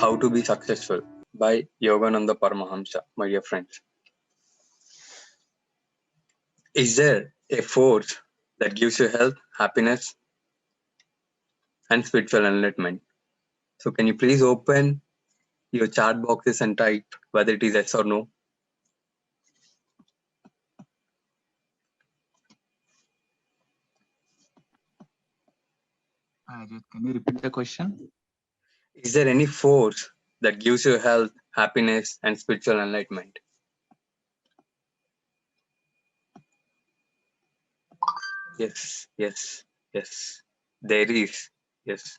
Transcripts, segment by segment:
How to Be Successful by Yogananda Paramahamsa, my dear friends. Is there a force that gives you health, happiness, and spiritual enlightenment? So, can you please open your chat boxes and type whether it is yes or no? Ajit, can you repeat the question? Is there any force that gives you health, happiness, and spiritual enlightenment? Yes, yes, yes. There is. Yes,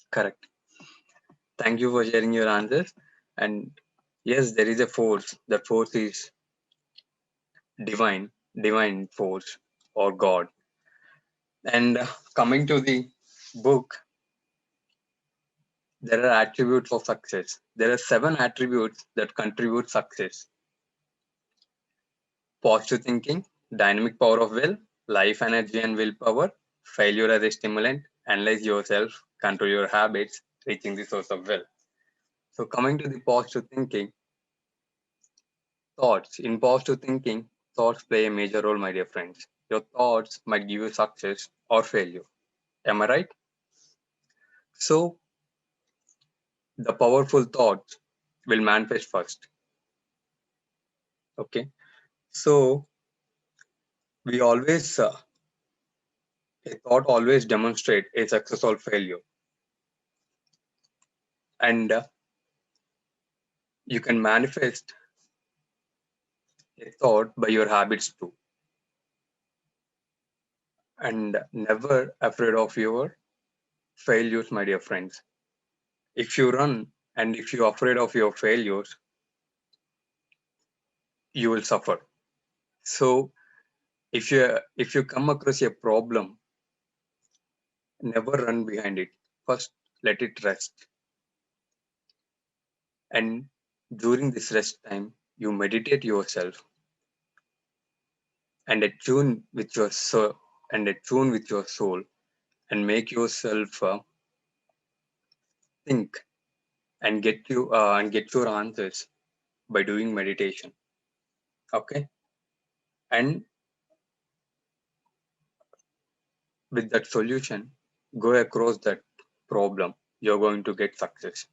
correct. Thank you for sharing your answers. And yes, there is a force. That force is divine force or God. And coming to the book, there are attributes of success. There are 7 attributes that contribute success: positive thinking, dynamic power of will, life energy and willpower, failure as a stimulant, analyze yourself, control your habits, reaching the source of will. So, coming to the positive thinking, thoughts. In positive thinking, thoughts play a major role, my dear friends. Your thoughts might give you success or failure. Am I right? So, the powerful thoughts will manifest first. Okay. So, we always, a thought always demonstrate a success or failure. And you can manifest a thought by your habits too. And never afraid of your failures, my dear friends. If you run and if you're afraid of your failures, you will suffer. So if you come across a problem, never run behind it. First, let it rest. And during this rest time, you meditate yourself and attune with your soul and make yourself think and get your answers by doing meditation. Okay, and with that solution, go across that problem. You're going to get success.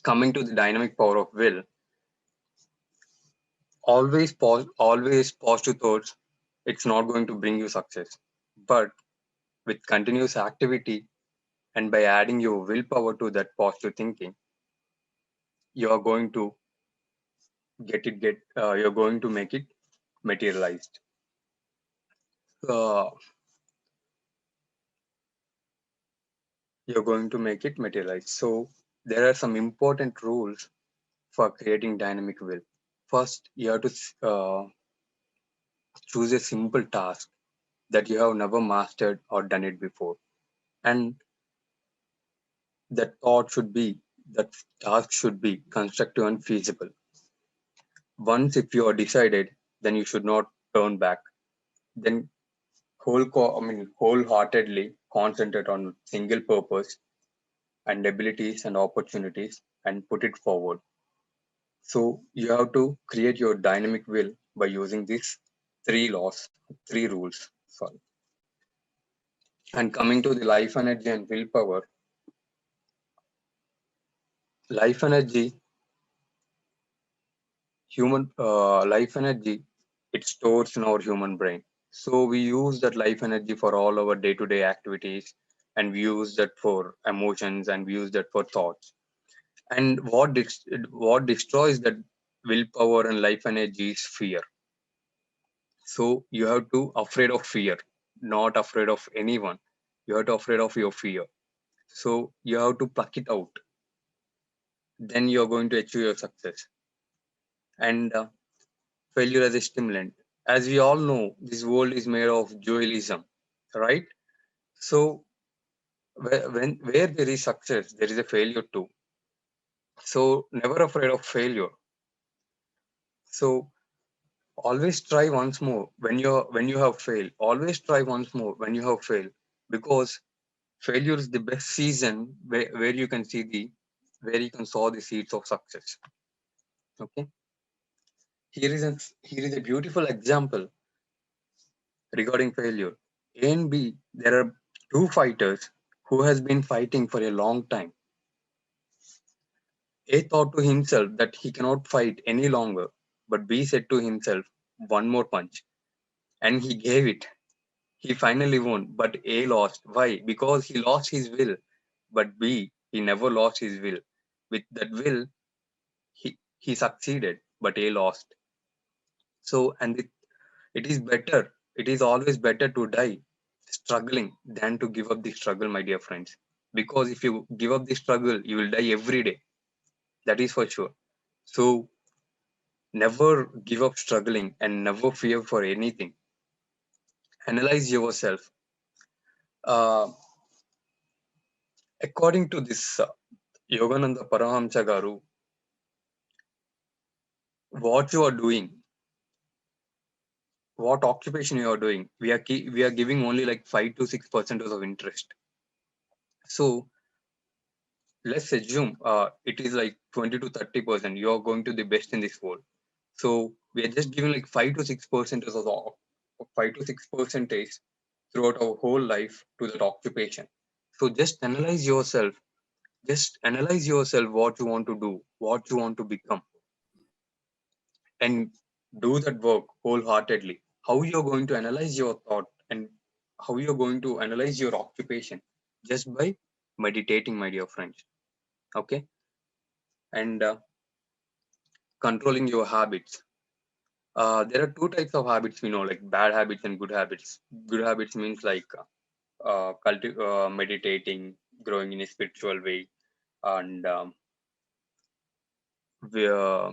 Coming to the dynamic power of will, always positive thoughts. It's not going to bring you success, but with continuous activity and by adding your willpower to that positive thinking, you are going to you're going to make it materialized. uh, you're going to make it materialize. So there are some important rules for creating dynamic will. First, you have to choose a simple task that you have never mastered or done it before, and that thought should be that task should be constructive and feasible. Once if you are decided, then you should not turn back. Then wholeheartedly concentrate on single purpose and abilities and opportunities and put it forward. So you have to create your dynamic will by using these 3 rules. Sorry. And coming to the life energy and willpower, life energy, life energy, it stores in our human brain. So we use that life energy for all our day-to-day activities, and we use that for emotions, and we use that for thoughts. And what destroys that willpower and life energy is fear. So you have to afraid of fear, not afraid of anyone. You have to afraid of your fear. So you have to pluck it out. Then you're going to achieve your success. And failure as a stimulant. As we all know, this world is made of dualism, right? So where there is success, there is a failure too. So never afraid of failure. So always try once more when you have failed. Always try once more when you have failed, because failure is the best season where you can see the where you can sow the seeds of success. Okay, here is a beautiful example regarding failure. A and B, there are two fighters who has been fighting for a long time. A thought to himself that he cannot fight any longer, but B said to himself, one more punch, and he gave it. He finally won, but A lost. Why? Because he lost his will. But B, he never lost his will. With that will, he succeeded, but A lost. So, and it is better, it is always better to die struggling than to give up the struggle, my dear friends. Because if you give up the struggle, you will die every day. That is for sure. So, never give up struggling and never fear for anything. Analyze yourself. Uh, According to this Yogananda Paramahamsa Garu, what you are doing, what occupation you are doing, we are giving only like 5 to 6% of interest. So let's assume it is like 20 to 30%. You are going to the best in this world. So we are just giving like 5 to 6% of the 5 to 6% throughout our whole life to that occupation. So just analyze yourself. Just analyze yourself what you want to do, what you want to become, and do that work wholeheartedly. How you're going to analyze your thought and how you're going to analyze your occupation just by meditating, my dear friends. Okay, and controlling your habits. There are two types of habits we know, like bad habits and good habits. Good habits means like meditating, growing in a spiritual way, and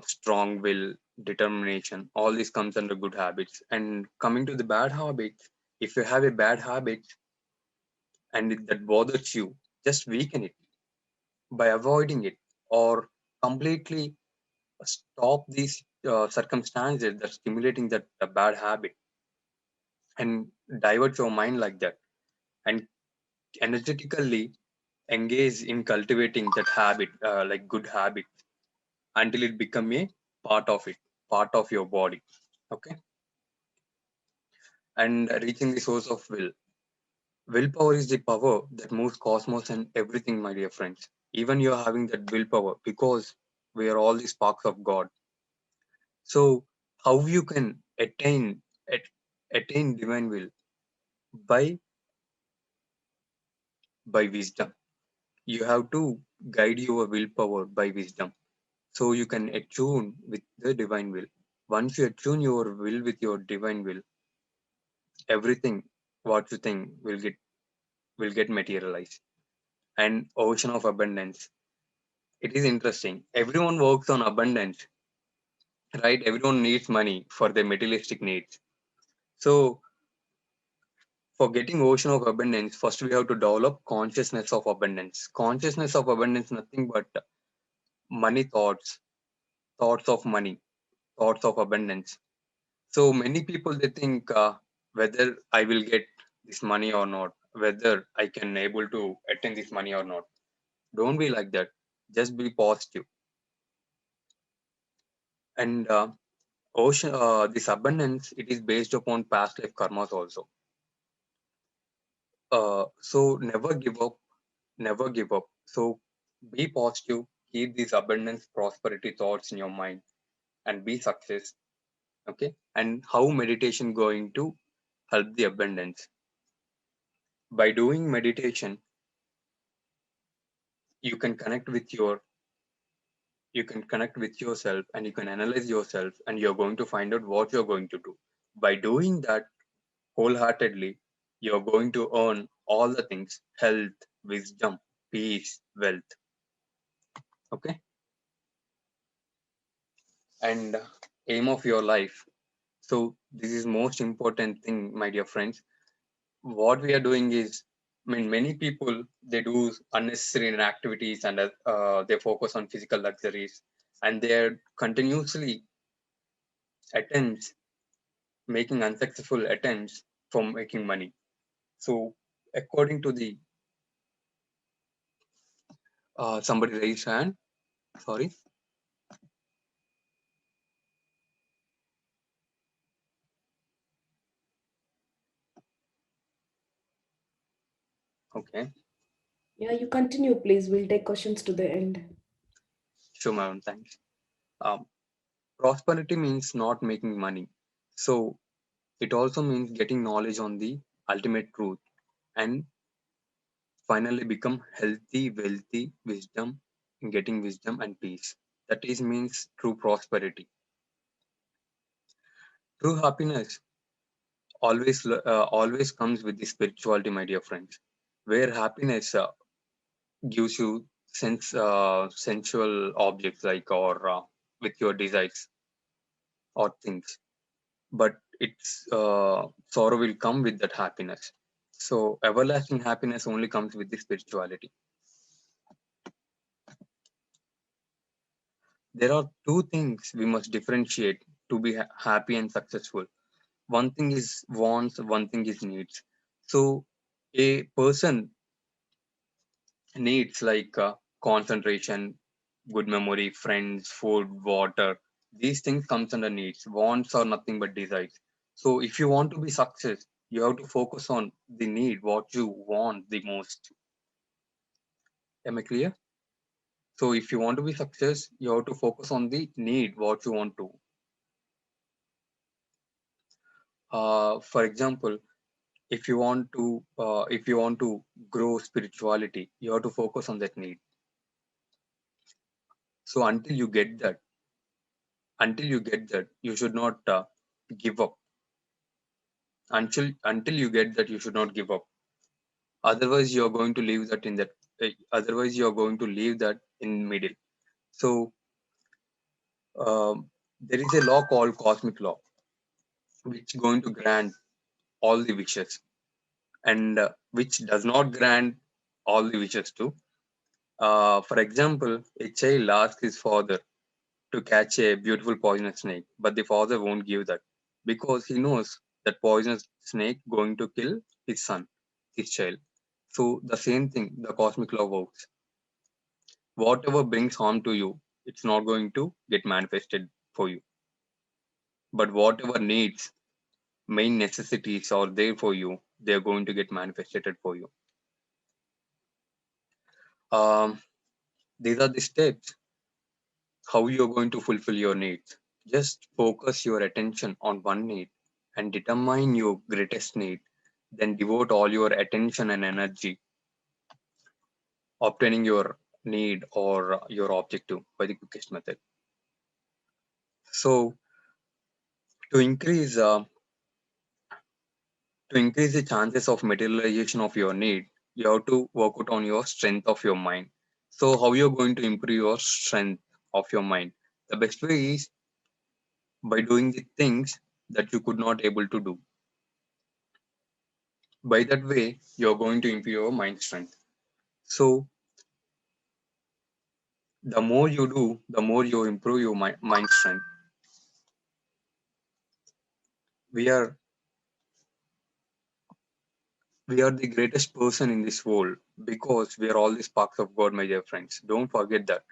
strong will, determination. All this comes under good habits. And coming to the bad habits, if you have a bad habit and that bothers you, just weaken it by avoiding it or completely stop these circumstances that stimulating that bad habit and divert your mind like that and energetically engage in cultivating that habit like good habit until it become a part of it, part of your body. Okay, and reaching the source of willpower is the power that moves cosmos and everything, my dear friends. Even you're having that willpower because we are all the sparks of God. So how you can attain divine will? by by wisdom. You have to guide your willpower by wisdom so you can attune with the divine will. Once you attune your will with your divine will, everything what you think will get materialized. And ocean of abundance. It is interesting. Everyone works on abundance, right? Everyone needs money for their materialistic needs. So for getting ocean of abundance, first we have to develop consciousness of abundance. Consciousness of abundance, nothing but money thoughts, thoughts of money, thoughts of abundance. So many people they think whether I will get this money or not, whether I can able to attain this money or not. Don't be like that. Just be positive. And ocean, this abundance, it is based upon past life karmas also. So never give up, never give up. So be positive, keep these abundance, prosperity thoughts in your mind, and be success. Okay. And how meditation going to help the abundance? By doing meditation, you can connect with yourself and you can analyze yourself and you're going to find out what you're going to do. By doing that wholeheartedly, you're going to earn all the things: health, wisdom, peace, wealth. Okay, and aim of your life. So this is most important thing, my dear friends. What we are doing is, I mean, many people they do unnecessary activities and they focus on physical luxuries, and they're continuously attempts making unsuccessful attempts for making money. So according to the somebody raised hand. Sorry. Okay. Yeah, you continue, please. We'll take questions to the end. Sure, madam. Thanks. Um, Prosperity means not making money. So it also means getting knowledge on the ultimate truth and finally become healthy, wealthy, wisdom, getting wisdom and peace. That is means true prosperity. True happiness always comes with the spirituality, my dear friends, where happiness gives you sensual objects like or with your desires or things, but its sorrow will come with that happiness. So everlasting happiness only comes with the spirituality. There are two things we must differentiate to be happy and successful. One thing is wants, one thing is needs. So a person needs like concentration, good memory, friends, food, water. These things comes under needs. Wants are nothing but desires. So if you want to be success, you have to focus on the need, what you want the most. Am I clear? So if you want to be success, you have to focus on the need, what you want to. For example, if you want to grow spirituality, you have to focus on that need. So until you get that, you should not give up. Until you get that, you should not give up. Otherwise, you are going to leave that in that. Otherwise, you are going to leave that in middle. So there is a law called cosmic law, which going to grant all the wishes, and which does not grant all the wishes too. For example, a child asks his father to catch a beautiful poisonous snake, but the father won't give that because he knows that poisonous snake going to kill his son, his child. So the same thing, the cosmic law works. Whatever brings harm to you, it's not going to get manifested for you. But whatever needs, main necessities are there for you, they're going to get manifested for you. Um, these are the steps how you're going to fulfill your needs. Just focus your attention on one need and determine your greatest need. Then devote all your attention and energy obtaining your need or your objective by the quickest method. So to increase uh, to increase the chances of materialization of your need, you have to work out on your strength of your mind. So how you're going to improve your strength of your mind? The best way is by doing the things that you could not able to do. By that way, you're going to improve your mind strength. So the more you do, the more you improve your mind strength. We are we are the greatest person in this world because we are all the sparks of God, my dear friends. Don't forget that.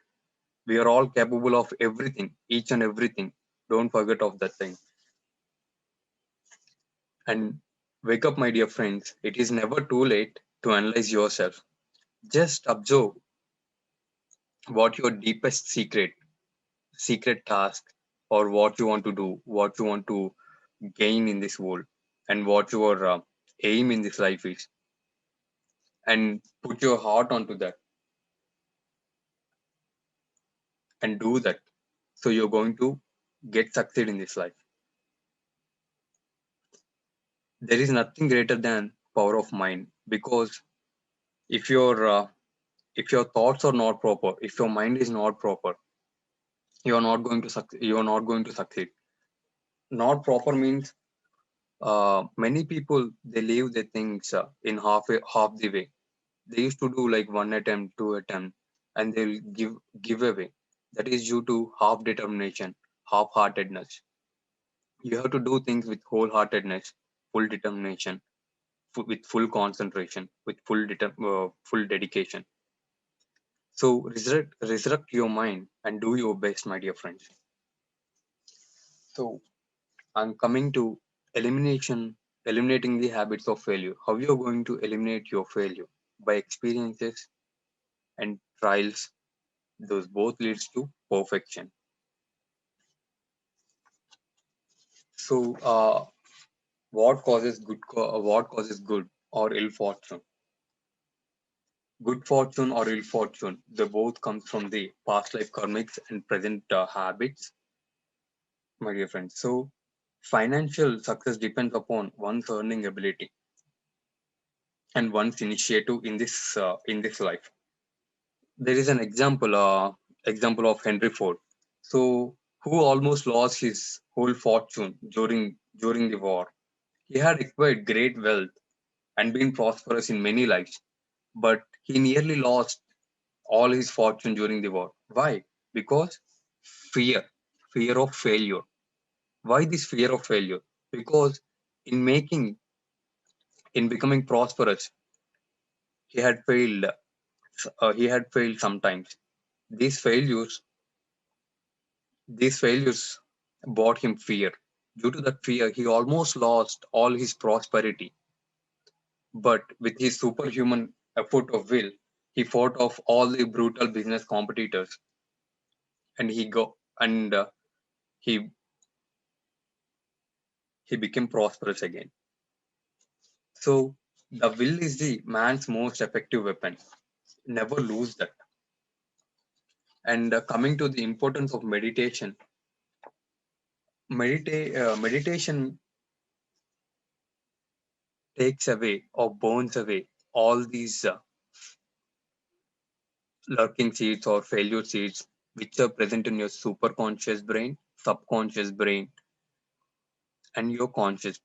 We are all capable of everything, each and everything. Don't forget of that thing. And wake up, my dear friends. It is never too late to analyze yourself. Just observe what your deepest secret task, or what you want to do, what you want to gain in this world, and what your aim in this life is, and put your heart onto that and do that. So you're going to get succeed in this life. There is nothing greater than power of mind because if your if your thoughts are not proper, if your mind is not proper, you are not going to you are not going to succeed. Not proper means many people they leave their things in half the way. They used to do like one attempt, two attempt, and they'll give away. That is due to half determination, half heartedness. You have to do things with wholeheartedness, full determination, with full concentration, with full dedication. So resurrect your mind and do your best, my dear friends. So I'm coming to eliminating the habits of failure. How you're going to eliminate your failure? By experiences and trials. Those both leads to perfection. So what causes good or ill fortune? Good fortune or ill fortune, they both come from the past life karmics and present habits, my dear friends. So financial success depends upon one's earning ability and one's initiative in this life. There is an example of Henry Ford. So who almost lost his whole fortune during the war. He had acquired great wealth and been prosperous in many lives, but he nearly lost all his fortune during the war. Why? Because fear, fear of failure. Why this fear of failure? Because in making, in becoming prosperous, he had failed. He had failed sometimes. These failures, these failures brought him fear. Due to that fear, he almost lost all his prosperity. But with his superhuman effort of will, he fought off all the brutal business competitors, and he he became prosperous again. So the will is the man's most effective weapon. Never lose that. And coming to the importance of meditation, meditation takes away or burns away all these lurking seeds or failure seeds which are present in your superconscious brain, subconscious brain, and your conscious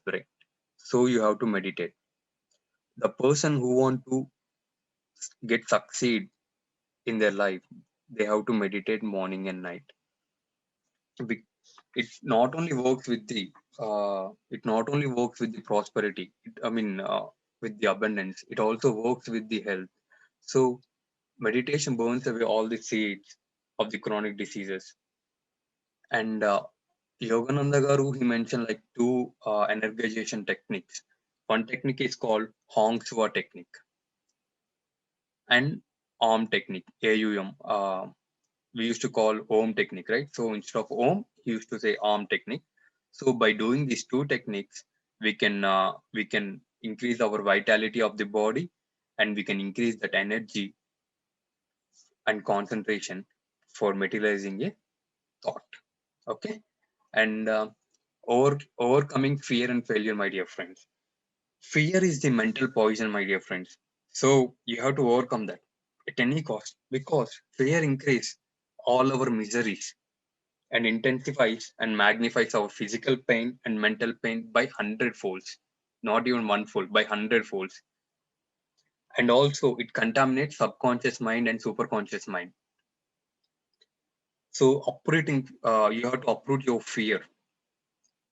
brain. So you have to meditate. The person who want to get succeed in their life, they have to meditate morning and night. It not only works with the prosperity, with the abundance, it also works with the health. So meditation burns away all the seeds of the chronic diseases. And Yogananda garu, he mentioned like two energization techniques. One technique is called Hong Swa technique and Om technique, AUM. We used to call Om technique, right? So instead of Om, he used to say Om technique. So by doing these two techniques, we can increase our vitality of the body, and we can increase that energy and concentration for materializing a thought. Okay, and overcoming fear and failure, my dear friends. Fear is the mental poison, my dear friends. So you have to overcome that at any cost, because fear increases all our miseries and intensifies and magnifies our physical pain and mental pain by 100 folds, not even one fold, by 100 folds. And also it contaminates subconscious mind and superconscious mind. So you have to uproot your fear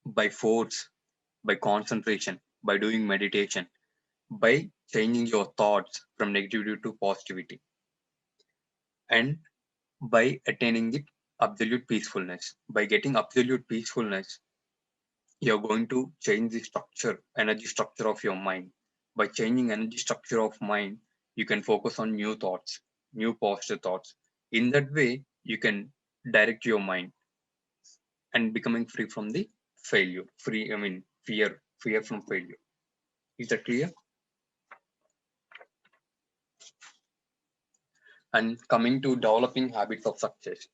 by force, by concentration, by doing meditation, by changing your thoughts from negativity to positivity, and by attaining the absolute peacefulness. By getting absolute peacefulness, you're going to change the energy structure of your mind. By changing energy structure of mind, you can focus on new thoughts, new positive thoughts. In that way, you can direct your mind and becoming free from the failure. Fear from failure. Is that clear? And coming to developing habits of success.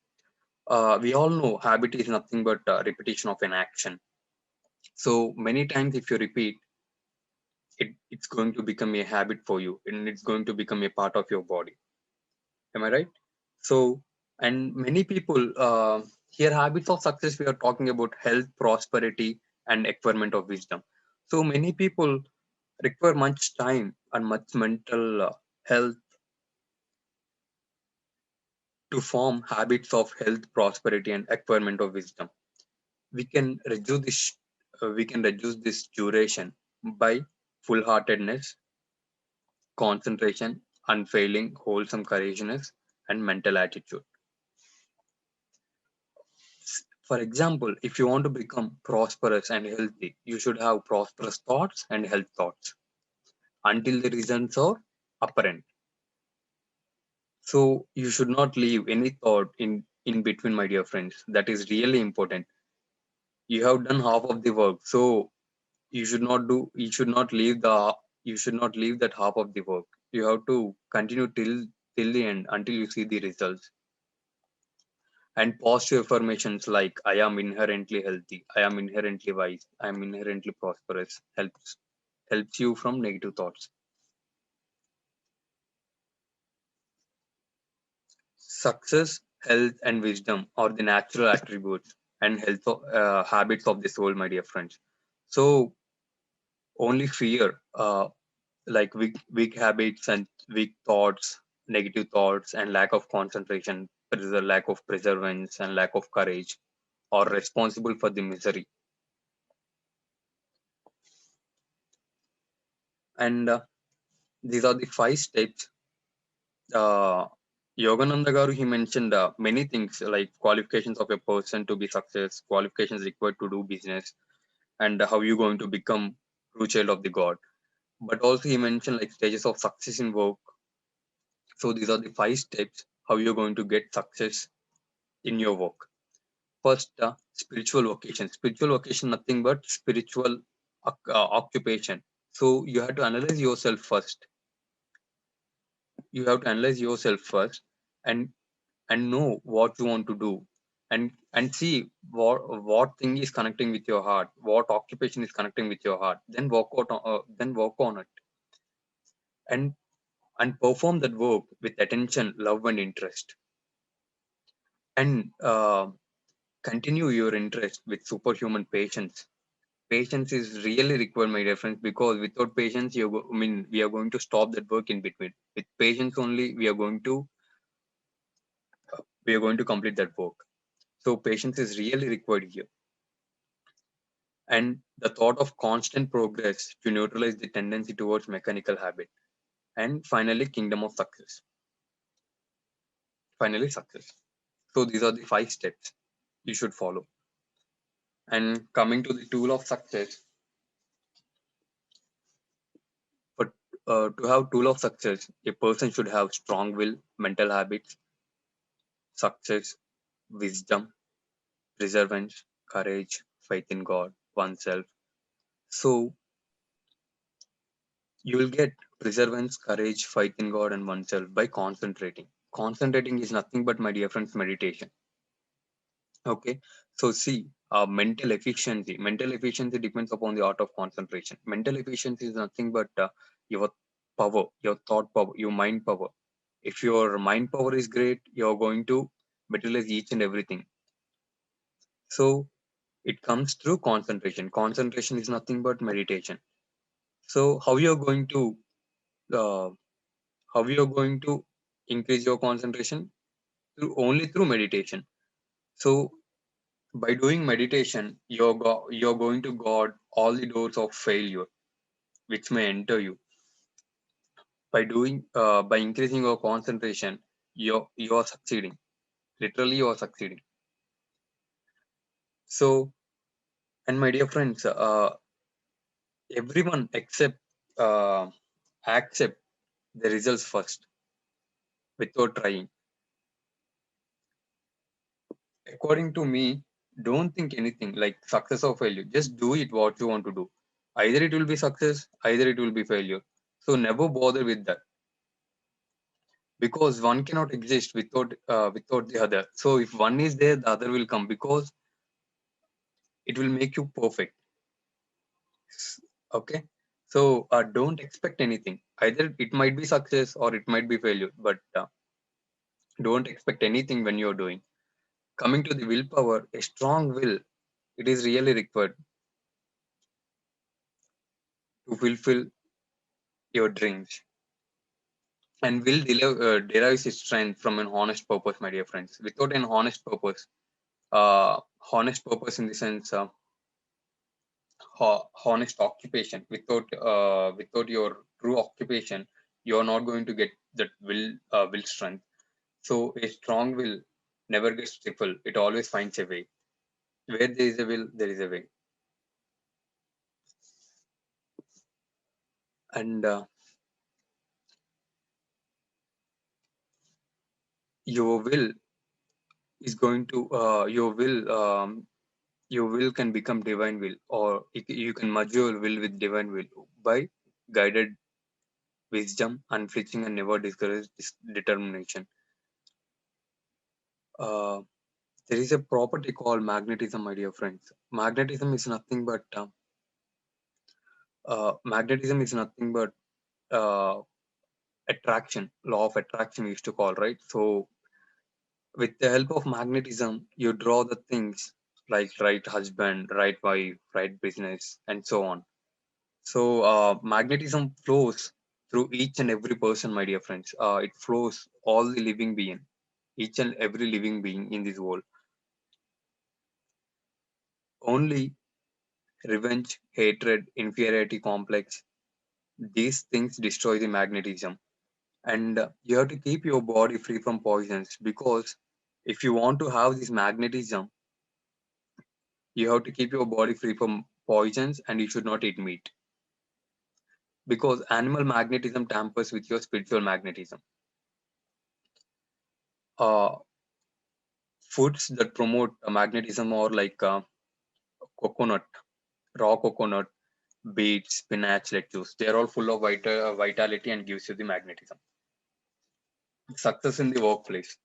We all know habit is nothing but repetition of an action. So many times, if you repeat, it's going to become a habit for you, and it's going to become a part of your body. Am I right? So, and many people here, habits of success, we are talking about health, prosperity, and acquirement of wisdom. So many people require much time and much mental health to form habits of health, prosperity, and acquirement of wisdom. We can reduce this duration by full heartedness, concentration, unfailing, wholesome courageousness, and mental attitude. For example, if you want to become prosperous and healthy, you should have prosperous thoughts and health thoughts until the results are apparent. So you should not leave any thought in between, my dear friends. That is really important. You have done half of the work, so you should not leave that half of the work. You have to continue till the end until you see the results. And positive affirmations like I am inherently healthy, I am inherently wise, I am inherently prosperous helps you from negative thoughts. Success, health, and wisdom are the natural attributes and habits of the soul, my dear friends. So only fear, like weak habits and weak thoughts, negative thoughts, and lack of concentration, there is a lack of perseverance and lack of courage, are responsible for the misery. And these are the 5 steps. Yogananda Garu, he mentioned many things like qualifications of a person to be success, qualifications required to do business, and how you going to become true child of the God. But also he mentioned like stages of success in work. So these are the 5 steps how you're going to get success in your work. First, spiritual vocation. Spiritual vocation, nothing but spiritual occupation. So you have to analyze yourself first. You have to analyze yourself first, and know what you want to do, and see what thing is connecting with your heart, what occupation is connecting with your heart. Then work on it, and perform that work with attention, love, and interest, and continue your interest with superhuman patience. Patience is really required, my dear friends, because without patience, we are going to stop that work in between. With patience only, we are going to complete that work. So patience is really required here. And the thought of constant progress to neutralize the tendency towards mechanical habit. And finally, kingdom of success. Finally, success. So these are the 5 steps you should follow. And coming to the tool of success, but to have tool of success, a person should have strong will, mental habits, success, wisdom, perseverance, courage, faith in God, oneself. So you will get perseverance, courage, faith in God, and oneself by concentrating. Concentrating is nothing but, my dear friends, meditation. Okay, so see, mental efficiency. Mental efficiency depends upon the art of concentration. Mental efficiency is nothing but your power, your thought power, your mind power. If your mind power is great, you're going to materialize each and everything. So it comes through concentration. Concentration is nothing but meditation. So uh, how you're going to increase your concentration? Only through meditation. So by doing meditation, you're going to guard all the doors of failure which may enter you. By increasing your concentration, you're succeeding. Literally, you're succeeding. So, and my dear friends, everyone accept the results first without trying. According to me, don't think anything like success or failure. Just do it what you want to do. Either it will be success, either it will be failure. So never bother with that, because one cannot exist without the other. So if one is there, the other will come, because it will make you perfect. Okay. So don't expect anything. Either it might be success or it might be failure, but don't expect anything when you're doing. Coming to the willpower, a strong will, it is really required to fulfill your dreams. And derives its strength from an honest purpose, my dear friends. Without an honest purpose in the sense, honest occupation, without your true occupation, you're not going to get that will strength. So a strong will never gets stifled. It always finds a way. Where there is a will, there is a way. And your will is going to your will can become divine will, or you can merge your will with divine will by guided wisdom, unflinching and never discouraged determination. Uh, there is a property called magnetism, my dear friends. Magnetism is nothing but uh, attraction, law of attraction we used to call, right? So with the help of magnetism, you draw the things like right husband, right wife, right business, and so on. So magnetism flows through each and every person, my dear friends. It flows all the living being, each and every living being in this world. Only revenge, hatred, inferiority complex, these things destroy the magnetism. And you have to keep your body free from poisons, because if you want to have this magnetism, you have to keep your body free from poisons and you should not eat meat, because animal magnetism tampers with your spiritual magnetism. Uh, Foods that promote magnetism are like coconut, raw coconut, beets, spinach, lettuce. They are all full of vitality and gives you the magnetism. Success in the workplace.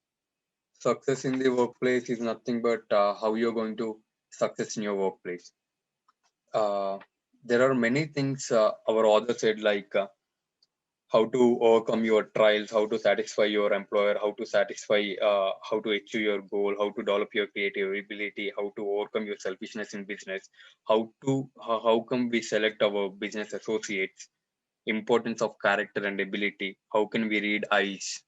Success in the workplace is nothing but how you're going to success in your workplace. Uh, there are many things our author said, like how to overcome your trials, how to satisfy your employer, how to achieve your goal, how to develop your creative ability, how to overcome your selfishness in business, how come we select our business associates, importance of character and ability, how can we read eyes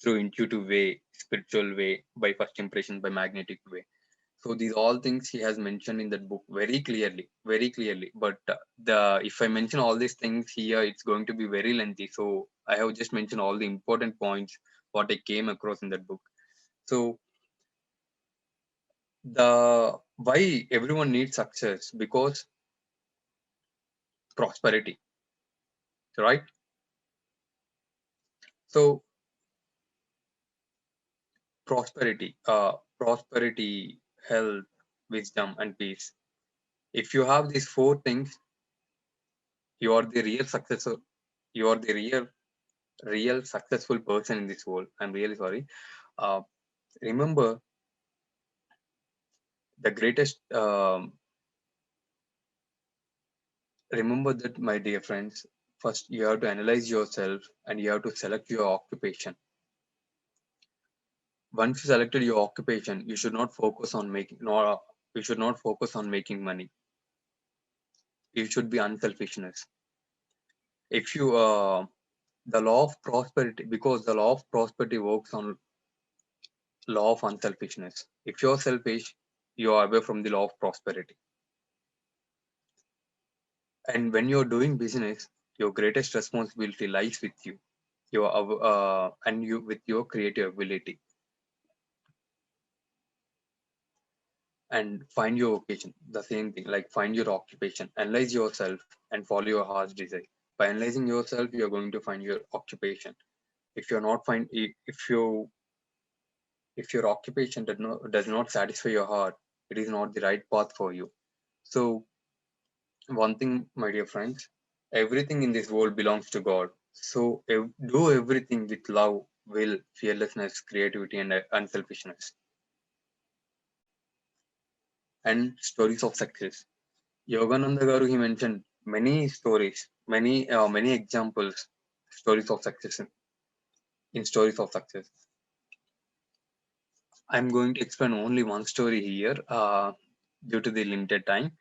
through intuitive way, spiritual way, by first impression, by magnetic way. So these all things he has mentioned in that book very clearly, very clearly. But the if I mention all these things here, it's going to be very lengthy. So I have just mentioned all the important points what I came across in that book. So the why everyone needs success, because prosperity, right? So prosperity, health, wisdom, and peace. If you have these four things, you are the real successor. You are the real successful person in this world. I'm really sorry. Uh, Remember the greatest. Remember that, my dear friends. First, you have to analyze yourself and you have to select your occupation. Once you selected your occupation, you should not focus on making. No, you should not focus on making money. You should be unselfishness. If you the law of prosperity, because the law of prosperity works on law of unselfishness. If you're selfish, you are away from the law of prosperity. And when you're doing business, your greatest responsibility lies with you, your and you with your creative ability. And find your vocation. The same thing, like find your occupation, analyze yourself, and follow your heart's desire. By analyzing yourself, you're going to find your occupation. If you're not find if your occupation does not satisfy your heart, it is not the right path for you. So one thing, my dear friends, everything in this world belongs to God. So do everything with love, will, fearlessness, creativity, and unselfishness. And stories of success. Yogananda Garu, he mentioned many stories, many examples, stories of success in stories of success. I'm going to explain only one story here due to the limited time.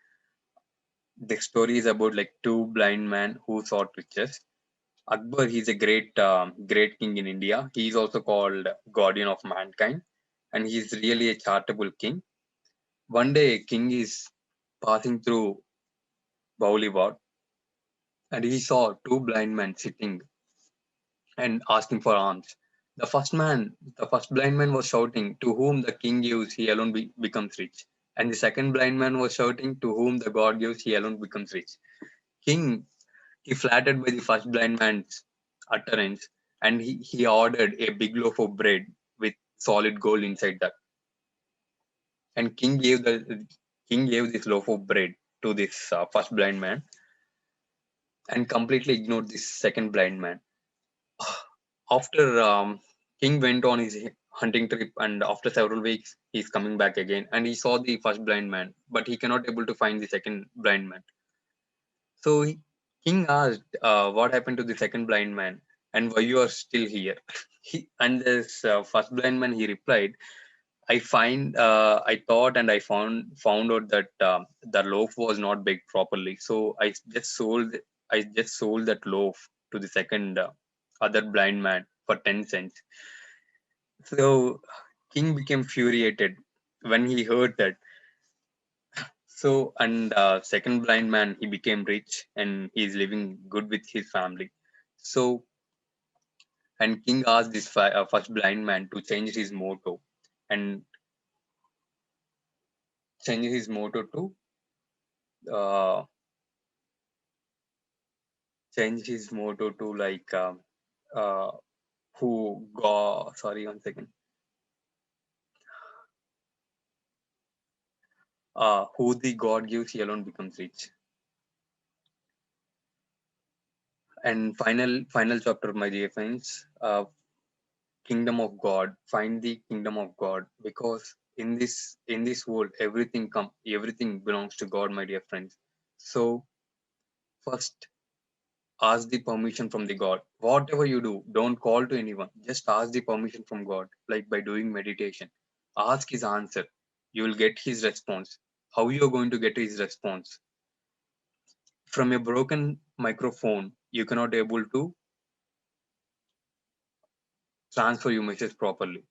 The story is about like two blind men who sought riches. Akbar, he's a great king in India. He is also called guardian of mankind, and he's really a charitable king. One day, a king is passing through Baulibad, and he saw two blind men sitting and asking for alms. The first blind man was shouting, "To whom the king gives, he alone becomes rich." And the second blind man was shouting, "To whom the God gives, he alone becomes rich." King, he flattered by the first blind man's utterance, and he ordered a big loaf of bread with solid gold inside that. And king gave this loaf of bread to this first blind man and completely ignored this second blind man. After King went on his hunting trip, and after several weeks, he's coming back again, and he saw the first blind man, but he cannot able to find the second blind man. So King asked, "What happened to the second blind man, and why you are still here?" And this first blind man, he replied, I thought and I found out that the loaf was not baked properly. So I just sold that loaf to the second other blind man for 10 cents. So King became furiated when he heard that. So, and second blind man, he became rich and he's living good with his family. So, and King asked this first blind man to change his motto and change his motto to uh, change his motto to like uh, who God, sorry, one second. Who the God gives, he alone becomes rich. And final chapter, my dear friends, kingdom of God. Find the kingdom of God, because in this world, everything belongs to God, my dear friends. So first, ask the permission from the God. Whatever you do, don't call to anyone. Just ask the permission from God, like by doing meditation. Ask his answer. You will get his response. How you are going to get his response? From a broken microphone, you cannot able to transfer your message properly.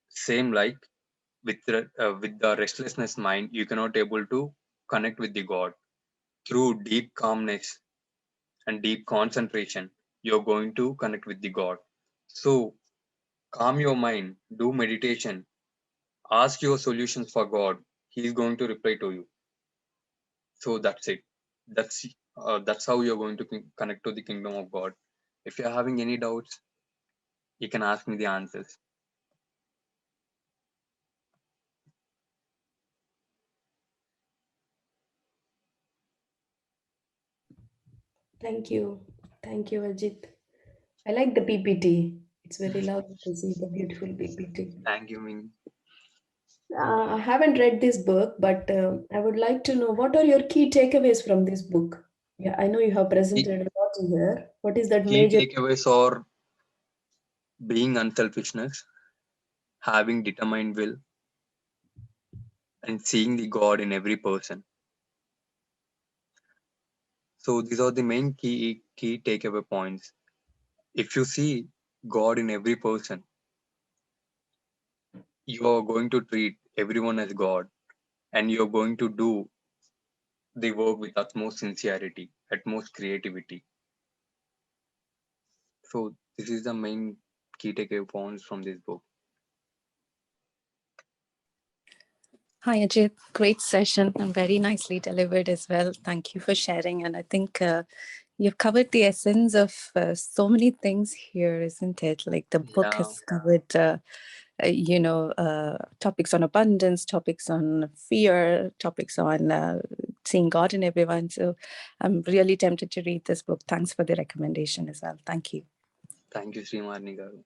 Same like with the restlessness mind, you cannot able to connect with the God. Through deep calmness and deep concentration, you're going to connect with the God. So calm your mind, do meditation, ask your solutions for God. He is going to reply to you. So that's it. That's how you're going to connect to the kingdom of God. If you're having any doubts, you can ask me the answers. Thank you. Thank you, Ajit. I like the PPT. It's very lovely to see the beautiful PPT. Thank you, Ming. I haven't read this book, but I would like to know what are your key takeaways from this book? Yeah, I know you have Key, presented a lot here. What is that key major? takeaways are being unselfishness, having determined will, and seeing the God in every person. So these are the main key takeaway points. If you see God in every person, you are going to treat everyone as God, and you're going to do the work with utmost sincerity, utmost creativity. So this is the main key takeaway points from this book. Hi, Ajit. Great session and very nicely delivered as well. Thank you for sharing. And I think you've covered the essence of so many things here, isn't it? Like the book Yeah, has covered, topics on abundance, topics on fear, topics on seeing God in everyone. So I'm really tempted to read this book. Thanks for the recommendation as well. Thank you. thank you, Srimarni Garu.